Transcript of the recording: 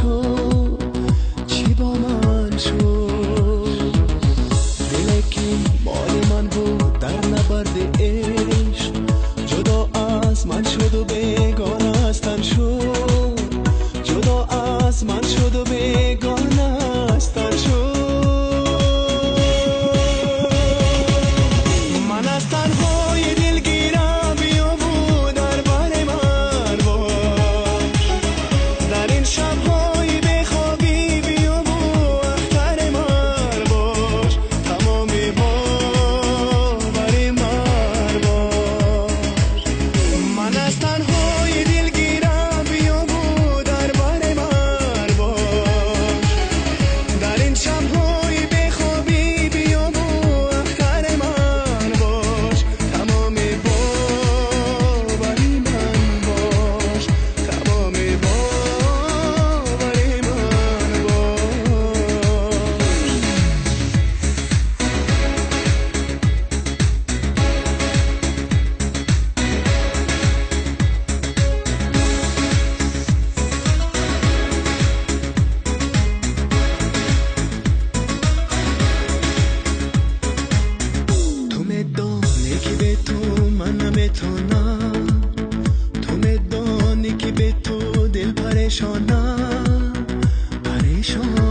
شد چی با من شد دلکی مال من بود در نبرد عشق جدا از من شد و بیگانه از تن شد جدا از من شد و بیگانه از تن شد من از تنهای دلگیرم بیا بود در بر من باش در این شبهای بخوابی بیا بود اختر من باش تمامی باور من باش من از تنهای دلگیرم بیا بود در بر من باش در این شبهای بخوابی بیا بود اختر من باش تمامی باوری من باش تمامی باوری من تو میدانی که به تو من نمیتونم تو میدانی که به تو دل پریشانم پریشان